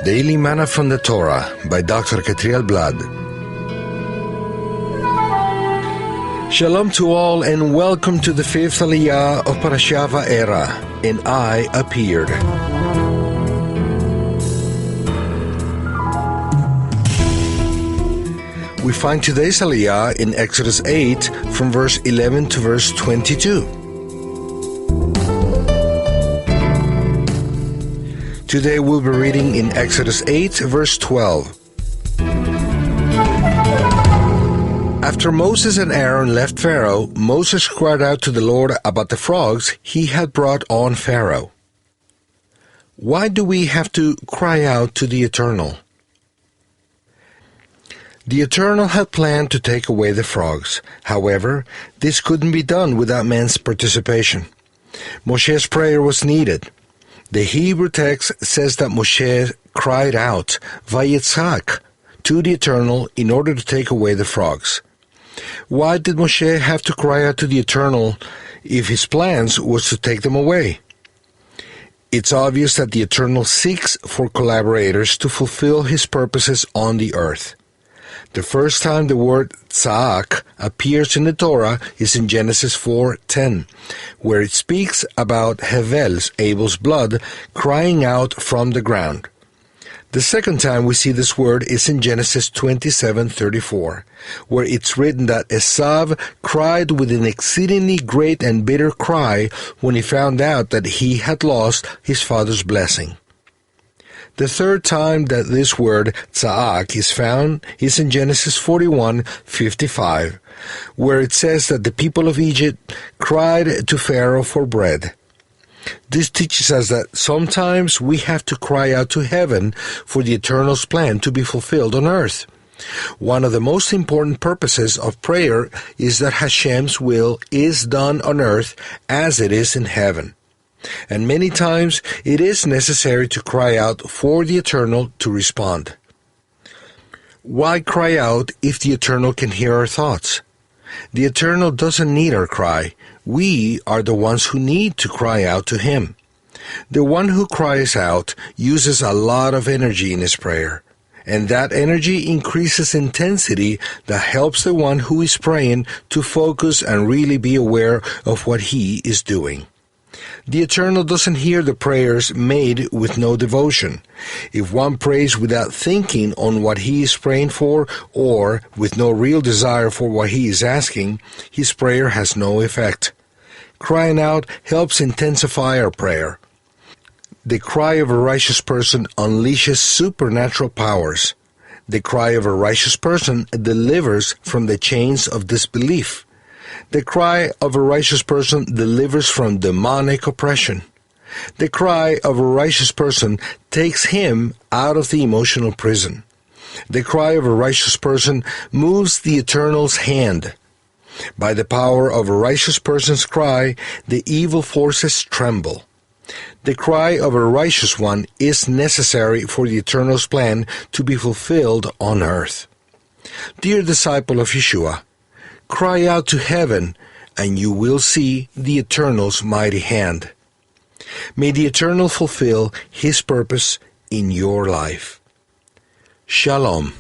Daily Manna from the Torah by Dr. Ketriel Blad. Shalom to all and welcome to the fifth Aliyah of Parashat VaEra, and I appeared. We find today's Aliyah in Exodus 8 from verse 11 to verse 22. Today we'll be reading in Exodus 8 verse 12. After Moses and Aaron left Pharaoh, Moses cried out to the Lord about the frogs he had brought on Pharaoh. Why do we have to cry out to the Eternal? The Eternal had planned to take away the frogs. However, this couldn't be done without man's participation. Moshe's prayer was needed. The Hebrew text says that Moshe cried out, Vayetzak, to the Eternal in order to take away the frogs. Why did Moshe have to cry out to the Eternal if his plans was to take them away? It's obvious that the Eternal seeks for collaborators to fulfill his purposes on the earth. The first time the word tza'ak appears in the Torah is in Genesis 4:10, where it speaks about Hevel's, Abel's blood, crying out from the ground. The second time we see this word is in Genesis 27:34, where it's written that Esav cried with an exceedingly great and bitter cry when he found out that he had lost his father's blessing. The third time that this word tza'ak is found is in Genesis 41:55, where it says that the people of Egypt cried to Pharaoh for bread. This teaches us that sometimes we have to cry out to heaven for the Eternal's plan to be fulfilled on earth. One of the most important purposes of prayer is that Hashem's will is done on earth as it is in heaven. And many times it is necessary to cry out for the Eternal to respond. Why cry out if the Eternal can hear our thoughts? The Eternal doesn't need our cry. We are the ones who need to cry out to Him. The one who cries out uses a lot of energy in his prayer, and that energy increases intensity that helps the one who is praying to focus and really be aware of what he is doing. The Eternal doesn't hear the prayers made with no devotion. If one prays without thinking on what he is praying for, or with no real desire for what he is asking, his prayer has no effect. Crying out helps intensify our prayer. The cry of a righteous person unleashes supernatural powers. The cry of a righteous person delivers from the chains of disbelief. The cry of a righteous person delivers from demonic oppression. The cry of a righteous person takes him out of the emotional prison. The cry of a righteous person moves the Eternal's hand. By the power of a righteous person's cry, the evil forces tremble. The cry of a righteous one is necessary for the Eternal's plan to be fulfilled on earth. Dear disciple of Yeshua, cry out to heaven, and you will see the Eternal's mighty hand. May the Eternal fulfill His purpose in your life. Shalom.